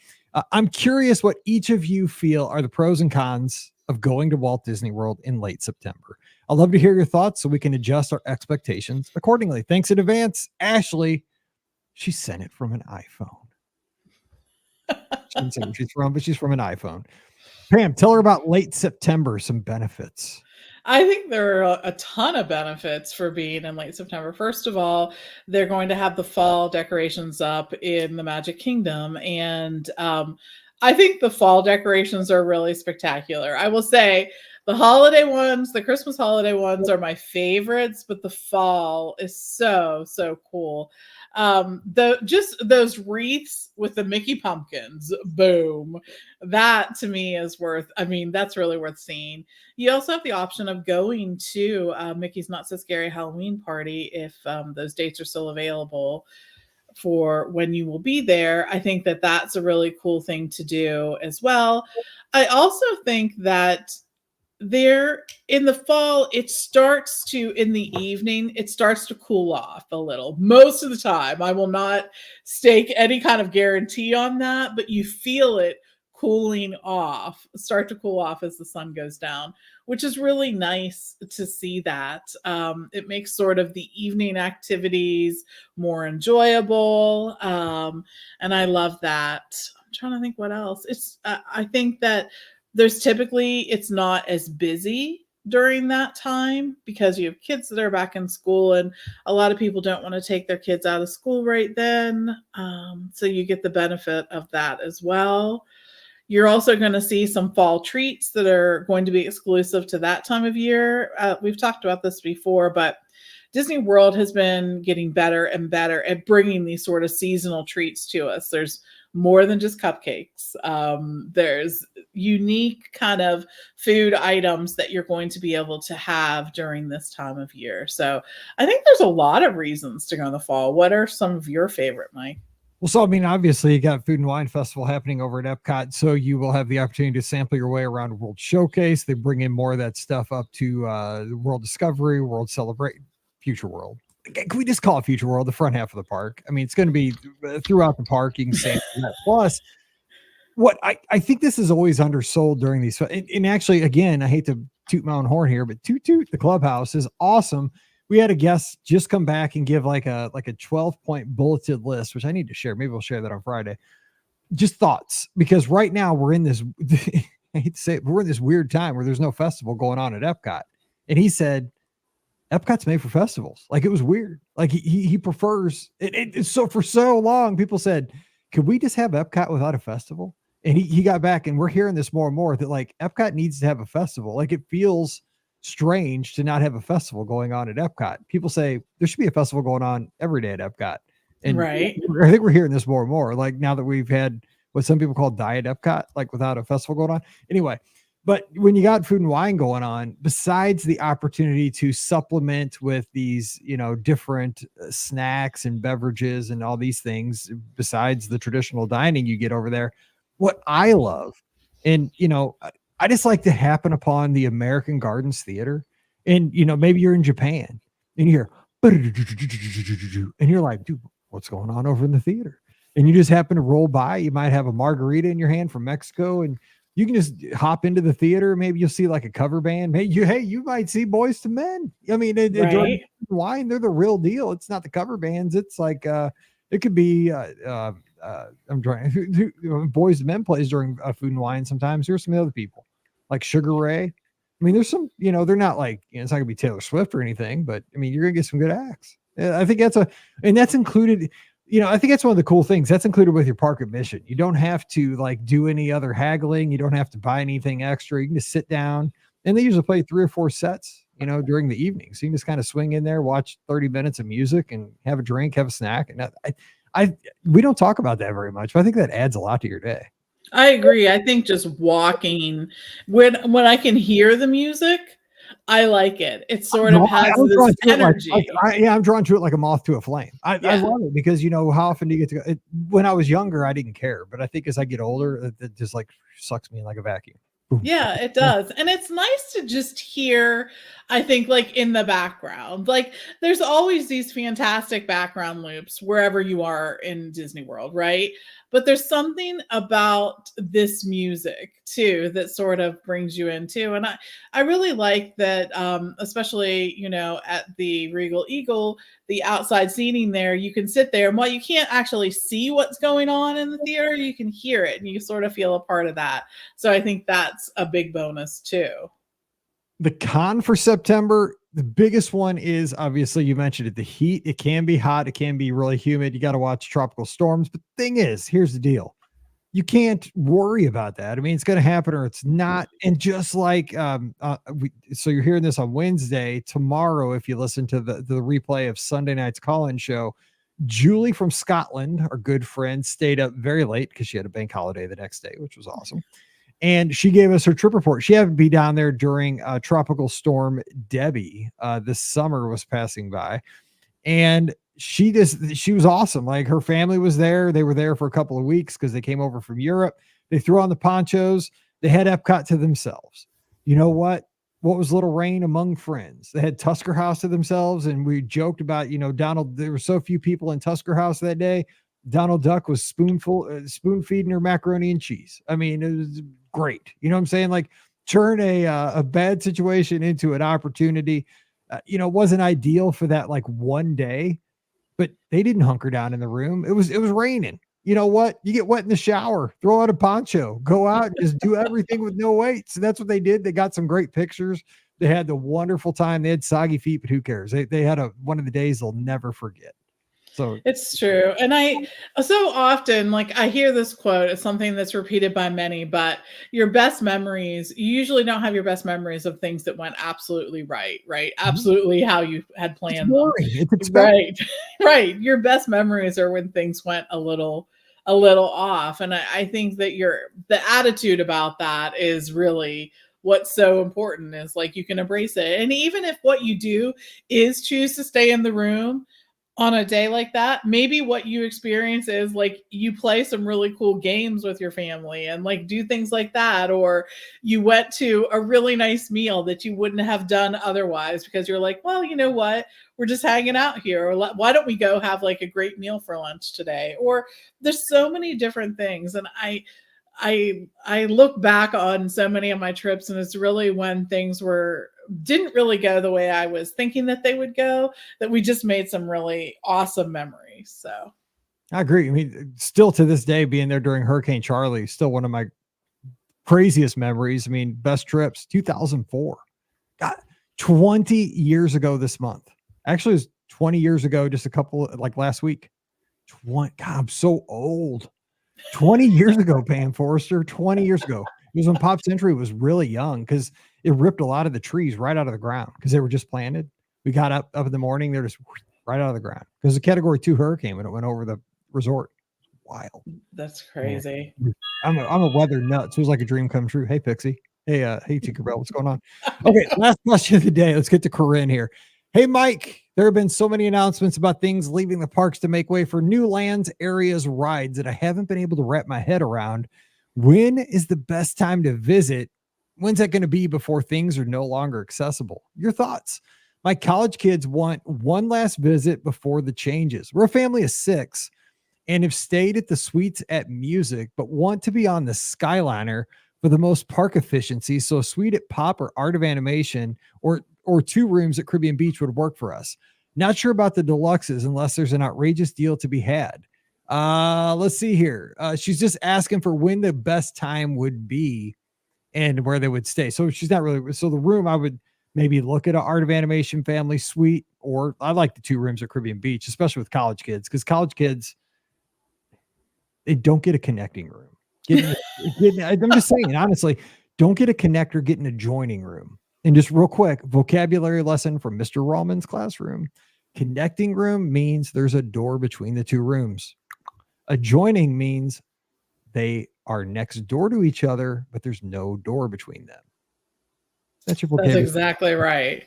I'm curious what each of you feel are the pros and cons of going to Walt Disney World in late September. I'd love to hear your thoughts so we can adjust our expectations accordingly. Thanks in advance, Ashley. She sent it from an iPhone. She didn't say where she's from, but she's from an iPhone. Pam, tell her about late September, some benefits. I think there are a ton of benefits for being in late September. First of all, they're going to have the fall decorations up in the Magic Kingdom. And I think the fall decorations are really spectacular. I will say the holiday ones, the Christmas holiday ones are my favorites, but the fall is so, so cool. Just those wreaths with the Mickey pumpkins, boom. That to me is that's really worth seeing. You also have the option of going to Mickey's Not So Scary Halloween Party if those dates are still available for when you will be there. I think that that's a really cool thing to do as well. I also think that there in the fall, in the evening, it starts to cool off a little. Most of the time, I will not stake any kind of guarantee on that, but you feel it start to cool off as the sun goes down, which is really nice to see that. It makes sort of the evening activities more enjoyable. And I love that. I'm trying to think what else. I think that it's not as busy during that time because you have kids that are back in school, and a lot of people don't want to take their kids out of school right then. So you get the benefit of that as well. You're also going to see some fall treats that are going to be exclusive to that time of year. We've talked about this before, but Disney World has been getting better and better at bringing these sort of seasonal treats to us. There's more than just cupcakes. There's unique kind of food items that you're going to be able to have during this time of year. So I think there's a lot of reasons to go in the fall. What are some of your favorite, Mike? Well, so I mean, obviously, you got Food and Wine Festival happening over at Epcot, so you will have the opportunity to sample your way around World Showcase. They bring in more of that stuff up to World Discovery, World Celebrate, Future World. Can we just call it Future World, the front half of the park? I mean, it's going to be throughout the park. You can sample that. Plus, what I think this is always undersold during these, and actually, again, I hate to toot my own horn here, but toot the clubhouse is awesome. We had a guest just come back and give like a 12-point bulleted list, which I need to share. Maybe we'll share that on Friday. Just thoughts, because right now we're in this, I hate to say it, but we're in this weird time where there's no festival going on at Epcot. And he said, Epcot's made for festivals. Like, it was weird. Like he prefers it. So for so long, people said, could we just have Epcot without a festival? And he got back, and we're hearing this more and more that like Epcot needs to have a festival. Like, it feels strange to not have a festival going on at Epcot. People say there should be a festival going on every day at Epcot. And right. I think we're hearing this more and more. Like, now that we've had what some people call diet Epcot, like without a festival going on. Anyway, but when you got Food and Wine going on, besides the opportunity to supplement with these, different snacks and beverages and all these things, besides the traditional dining you get over there, what I love, and, I just like to happen upon the American Gardens Theater, and, maybe you're in Japan and you hear, and you're like, dude, what's going on over in the theater? And you just happen to roll by. You might have a margarita in your hand from Mexico, and you can just hop into the theater. Maybe you'll see like a cover band. You might see Boys to Men. I mean, Right. Wine, they're the real deal. It's not the cover bands. It's like it could be I'm trying. Boys to Men plays during Food and Wine sometimes. Here's some other people like Sugar Ray. I mean, there's some, they're not like, it's not gonna be Taylor Swift or anything, but I mean, you're gonna get some good acts. I think that's included. I think that's one of the cool things that's included with your park admission. You don't have to like do any other haggling. You don't have to buy anything extra. You can just sit down, and they usually play 3 or 4 sets, during the evening. So you can just kind of swing in there, watch 30 minutes of music and have a drink, have a snack. And we don't talk about that very much, but I think that adds a lot to your day. I agree. I think just walking when I can hear the music, I like it. It sort of has this energy. I'm drawn to it like a moth to a flame. I love it because how often do you get to go? When I was younger, I didn't care, but I think as I get older, it just like sucks me in like a vacuum. Yeah, it does. And it's nice to just hear, I think, like in the background. Like there's always these fantastic background loops wherever you are in Disney World, right? But there's something about this music too that sort of brings you into. And I really like that, especially, at the Regal Eagle, the outside seating there, you can sit there and while you can't actually see what's going on in the theater, you can hear it and you sort of feel a part of that. So I think that's a big bonus too. The con for September, the biggest one is obviously you mentioned it, the heat. It can be hot. It can be really humid. You got to watch tropical storms. But the thing is, here's the deal. You can't worry about that. I mean, it's going to happen or it's not. And just like, so you're hearing this on Wednesday. Tomorrow, if you listen to the replay of Sunday night's call-in show, Julie from Scotland, our good friend, stayed up very late because she had a bank holiday the next day, which was awesome. And she gave us her trip report. She had to be down there during Tropical Storm Debbie. This summer was passing by. And she was awesome. Like her family was there. They were there for a couple of weeks because they came over from Europe. They threw on the ponchos. They had Epcot to themselves. You know what? What was Little Rain among friends? They had Tusker House to themselves. And we joked about, Donald, there were so few people in Tusker House that day. Donald Duck was spoon feeding her macaroni and cheese. I mean, it was great. You know what I'm saying? Like turn a bad situation into an opportunity. It wasn't ideal for that like one day, but they didn't hunker down in the room. It was raining. You know what? You get wet in the shower, throw out a poncho, go out and just do everything with no weights. So that's what they did. They got some great pictures. They had the wonderful time. They had soggy feet, but who cares? They had one of the days they'll never forget. So it's true. And I so often, like I hear this quote, it's something that's repeated by many, but your best memories, you usually don't have your best memories of things that went absolutely right? Absolutely how you had planned them. It's right. Your best memories are when things went a little off. And I think that the attitude about that is really what's so important is like you can embrace it. And even if what you do is choose to stay in the room on a day like that, maybe what you experience is like you play some really cool games with your family and like do things like that, or you went to a really nice meal that you wouldn't have done otherwise because you're like, well, you know what, we're just hanging out here, or why don't we go have like a great meal for lunch today? Or there's so many different things. And I look back on so many of my trips, and it's really when things didn't really go the way I was thinking that they would go, that we just made some really awesome memories. So I agree. I mean, still to this day, being there during Hurricane Charlie, still one of my craziest memories. I mean, best trips, 2004. God, 20 years ago this month. Actually, it was 20 years ago, just like last week. God, I'm so old. 20 years ago, Pam Forrester, 20 years ago. It was when Pop Century was really young because it ripped a lot of the trees right out of the ground because they were just planted. We got up in the morning, they're just right out of the ground because the Category 2 hurricane when it went over the resort. Wild. That's crazy. Man. I'm a weather nut. So it was like a dream come true. Hey, Pixie. Hey, Tinkerbell, what's going on? Okay, last question of the day. Let's get to Corinne here. Hey, Mike, there have been so many announcements about things leaving the parks to make way for new lands, areas, rides that I haven't been able to wrap my head around. When is the best time to visit? When's that going to be before things are no longer accessible? Your thoughts? My college kids want one last visit before the changes. We're a family of 6 and have stayed at the suites at Music, but want to be on the Skyliner for the most park efficiency. So a suite at Pop or Art of Animation or 2 rooms at Caribbean Beach would work for us. Not sure about the deluxes unless there's an outrageous deal to be had. Let's see here. She's just asking for when the best time would be and where they would stay. So she's not really, so the room I would maybe look at an Art of Animation family suite, or I like the 2 rooms at Caribbean Beach, especially with college kids, because college kids, don't get a connecting room. I'm just saying, honestly, don't get a connector, get an adjoining room. And just real quick, vocabulary lesson from Mr. Rallman's classroom. Connecting room means there's a door between the two rooms. Adjoining means they are next door to each other, but there's no door between them. That's your vocabulary. That's exactly right.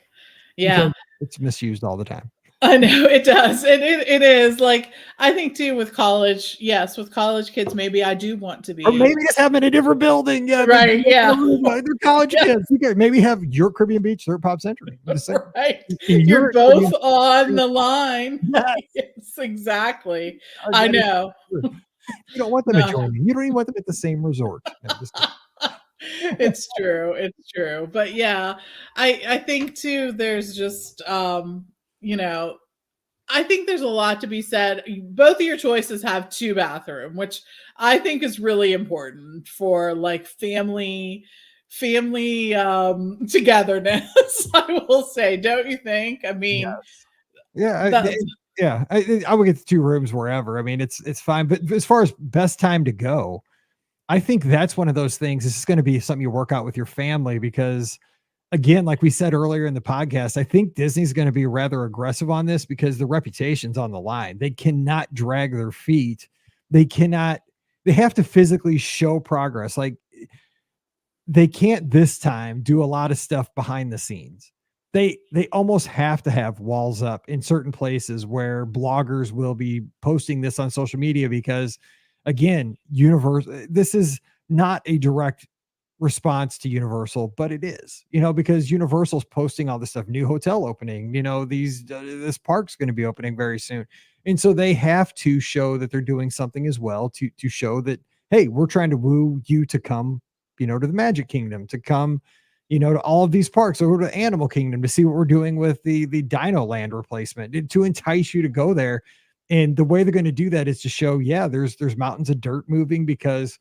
Yeah. It's misused all the time. I know it does. And it is like, I think too, with college, yes, with college kids, maybe I do want to be. Or maybe just have them in a different building. Yeah. Right. Yeah. They're college kids. You can maybe have your Caribbean Beach, their Pop Century. Right. You're both on the line. Yes, exactly. I know. You don't want them adjoining. You don't even want them at the same resort. It's true. It's true. But yeah, I think too, there's just, I think there's a lot to be said. Both of your choices have 2 bathrooms, which I think is really important for like family togetherness. I will say, don't you think? I mean, yes. I would get the 2 rooms wherever. I mean, it's fine. But as far as best time to go, I think that's one of those things. This is going to be something you work out with your family because, again, like we said earlier in the podcast, I think Disney's going to be rather aggressive on this because the reputation's on the line. They cannot drag their feet. They have to physically show progress. Like they can't this time do a lot of stuff behind the scenes. They almost have to have walls up in certain places where bloggers will be posting this on social media because, again, this is not a direct response to Universal, but it is, because Universal's posting all this stuff, new hotel opening, this park's going to be opening very soon. And so they have to show that they're doing something as well to show that, hey, we're trying to woo you to come, to the Magic Kingdom, to come, to all of these parks, or to Animal Kingdom to see what we're doing with the Dino Land replacement, to entice you to go there. And the way they're going to do that is to show, there's mountains of dirt moving, because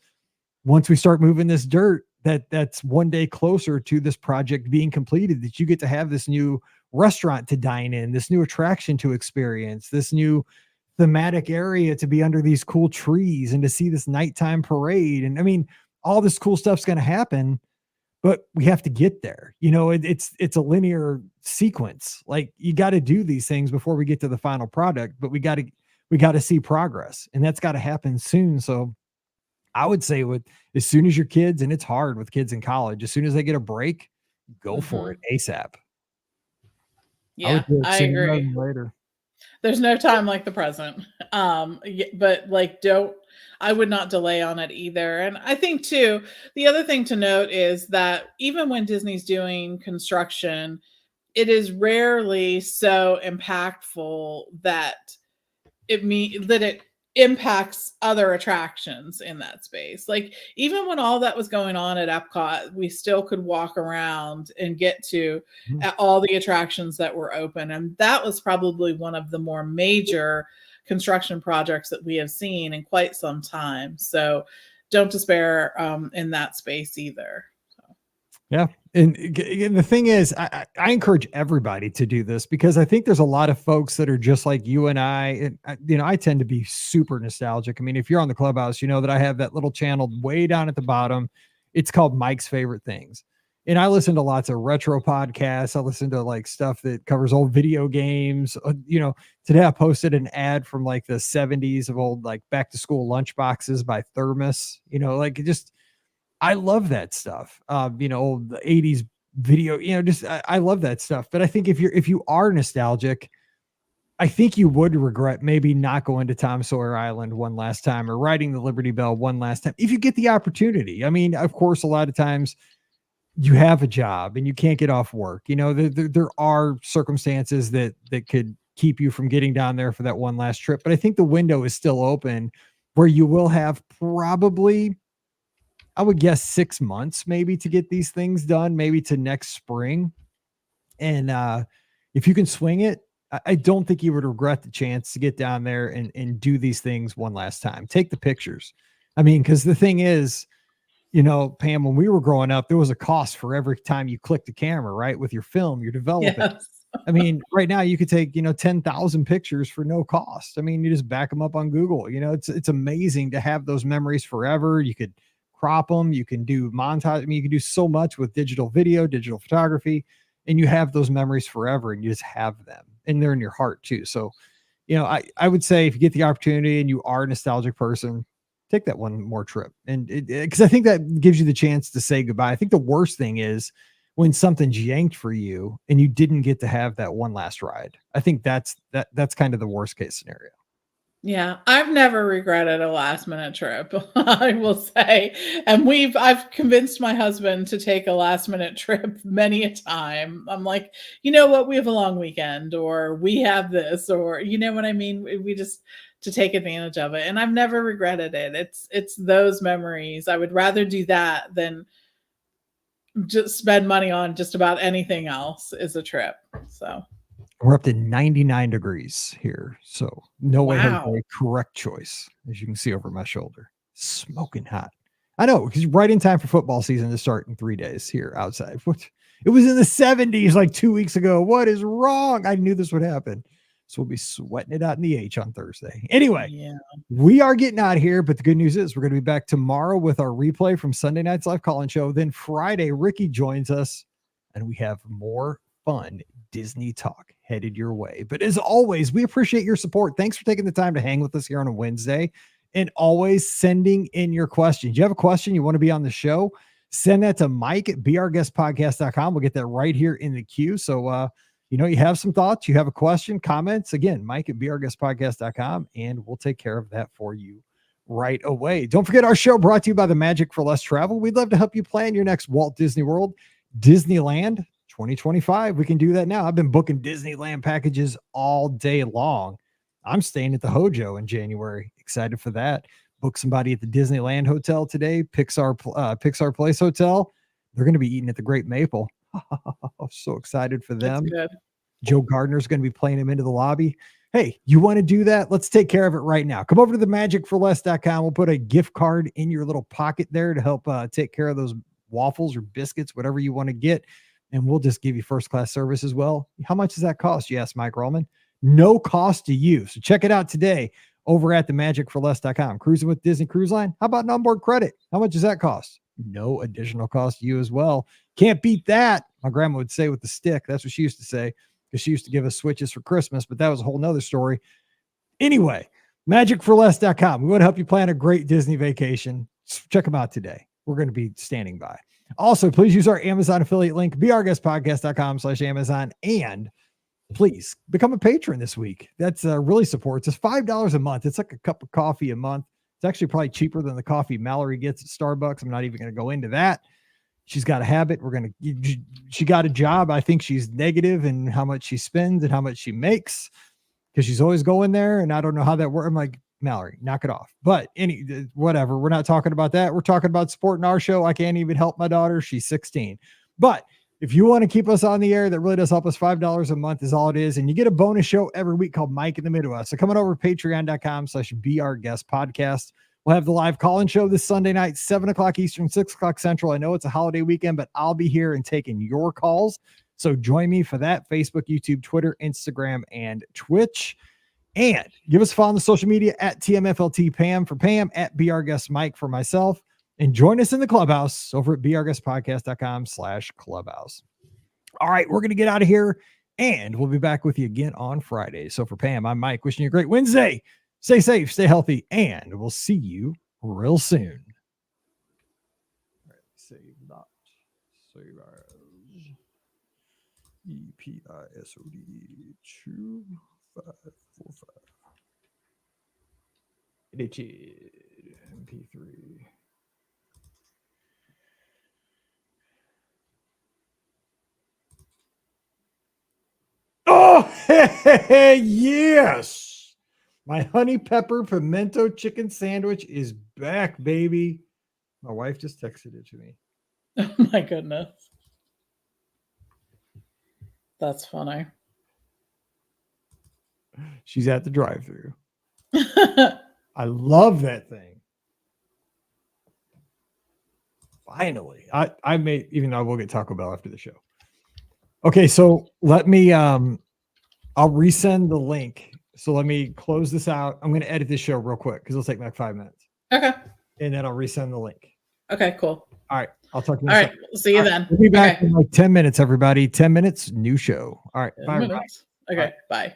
once we start moving this dirt, that's one day closer to this project being completed, that you get to have this new restaurant to dine in, this new attraction to experience, this new thematic area to be under these cool trees and to see this nighttime parade. And I mean, all this cool stuff's going to happen, but we have to get there. It's a linear sequence. Like you got to do these things before we get to the final product, but we got to see progress, and that's got to happen soon. So I would say as soon as your kids, and it's hard with kids in college, as soon as they get a break, go for it ASAP. Yeah, I agree. Later. There's no time like the present. But like, I would not delay on it either. And I think too, the other thing to note is that even when Disney's doing construction, it is rarely so impactful that it impacts other attractions in that space. Like even when all that was going on at Epcot, we still could walk around and get to all the attractions that were open. And that was probably one of the more major construction projects that we have seen in quite some time. So don't despair in that space either. Yeah. And the thing is, I encourage everybody to do this, because I think there's a lot of folks that are just like you and I. And, I tend to be super nostalgic. I mean, if you're on the Clubhouse, you know that I have that little channel way down at the bottom. It's called Mike's Favorite Things. And I listen to lots of retro podcasts. I listen to like stuff that covers old video games. Today I posted an ad from like the 70s of old, like back to school lunchboxes by Thermos, I love that stuff. Old 80s video, I love that stuff. But I think if you are nostalgic, I think you would regret maybe not going to Tom Sawyer Island one last time or riding the Liberty Bell one last time if you get the opportunity. I mean, of course, a lot of times you have a job and you can't get off work. There are circumstances that could keep you from getting down there for that one last trip. But I think the window is still open where you will have probably, I would guess, 6 months maybe to get these things done, maybe to next spring. And if you can swing it, I don't think you would regret the chance to get down there and do these things one last time. Take the pictures. I mean, because the thing is, Pam, when we were growing up, there was a cost for every time you click the camera, right? With your film, you're developing. Yes. I mean, right now you could take, 10,000 pictures for no cost. I mean, you just back them up on Google. It's amazing to have those memories forever. You could crop them, you can do montage. I mean, you can do so much with digital video, digital photography, and you have those memories forever and you just have them and they're in your heart too. So, I would say if you get the opportunity and you are a nostalgic person, take that one more trip. And because I think that gives you the chance to say goodbye. I think the worst thing is when something's yanked for you and you didn't get to have that one last ride. I think that's kind of the worst case scenario. Yeah, I've never regretted a last minute trip, I will say. And I've convinced my husband to take a last minute trip many a time. I'm like, you know what, we have a long weekend, or we have this, or you know what I mean? We just to take advantage of it. And I've never regretted it. It's those memories. I would rather do that than just spend money on just about anything else is a trip. So We're up to 99 degrees here. So no way has wow. a correct choice, as you can see over my shoulder. Smoking hot. I know, because right in time for football season to start in 3 days here outside. It was in the 70s like 2 weeks ago. What is wrong? I knew this would happen. So we'll be sweating it out in the H on Thursday. Anyway, Yeah. we are getting out of here, but the good news is we're going to be back tomorrow with our replay from Sunday night's live call-in show. Then Friday, Ricky joins us, and we have more fun Disney talk headed your way. But as always, we appreciate your support. Thanks for taking the time to hang with us here on a Wednesday, and always sending in your questions. You have a question you want to be on the show, send that to Mike at beourguestpodcast.com. We'll get that right here in the queue. So, you have some thoughts, you have a question, comments, again, Mike at beourguestpodcast.com, and we'll take care of that for you right away. Don't forget our show brought to you by the Magic for Less Travel. We'd love to help you plan your next Walt Disney World, Disneyland 2025. We can do that now. I've been booking Disneyland packages all day long. I'm staying at the Hojo in January. Excited for that. Book somebody at the Disneyland Hotel today, Pixar Place Hotel. They're going to be eating at the Great Maple. So excited for That's them. good. Joe Gardner's going to be playing him into the lobby. Hey, you want to do that? Let's take care of it right now. Come over to the magicforless.com. We'll put a gift card in your little pocket there to help take care of those waffles or biscuits, whatever you want to get. And we'll just give you first class service as well. How much does that cost? You asked Mike Rollman. No cost to you. So check it out today over at themagicforless.com. Cruising with Disney Cruise Line. How about an onboard credit? How much does that cost? No additional cost to you as well. Can't beat that. My grandma would say with the stick. That's what she used to say, because she used to give us switches for Christmas, but that was a whole nother story. Anyway, magicforless.com. We want to help you plan a great Disney vacation. Check them out today. We're going to be standing by. Also, please use our Amazon affiliate link, beourguestpodcast.com/Amazon, and please become a patron this week. That's really supports us. $5 a month. It's like a cup of coffee a month. It's actually probably cheaper than the coffee Mallory gets at Starbucks. I'm not even going to go into that. She's got a habit. She got a job. I think she's negative in how much she spends and how much she makes, because she's always going there. And I don't know how that works. I'm like, Mallory, knock it off. But whatever. We're not talking about that. We're talking about supporting our show. I can't even help my daughter. She's 16. But if you want to keep us on the air, that really does help us. $5 a month is all it is. And you get a bonus show every week called Mike in the Midwest. So coming over to patreon.com/beourguestpodcast. We'll have the live call-in show this Sunday night, 7 o'clock Eastern, 6 o'clock Central. I know it's a holiday weekend, but I'll be here and taking your calls. So join me for that. Facebook, YouTube, Twitter, Instagram, and Twitch. And give us a follow on the social media at TMFLT Pam for Pam, at BRGuest Mike for myself. And join us in the clubhouse over at beourguestpodcast.com/clubhouse. All right, we're going to get out of here, and we'll be back with you again on Friday. So for Pam, I'm Mike, wishing you a great Wednesday. Stay safe, stay healthy, and we'll see you real soon. All right, save that. Save as EPISOD 2545. It is MP3. Oh, yes. My honey pepper pimento chicken sandwich is back, baby. My wife just texted it to me. Oh my goodness. That's funny. She's at the drive-thru. I love that thing. Finally. I may, even though I will get Taco Bell after the show. Okay, so let me I'll resend the link. So let me close this out. I'm going to edit this show real quick because it'll take me like 5 minutes. Okay. And then I'll resend the link. Okay, cool. All right. I'll talk to you All in a right. We'll see you All then. right, we'll be back Okay. in like 10 minutes, everybody. 10 minutes, new show. All right. 10 Bye, everybody. minutes. Okay, bye.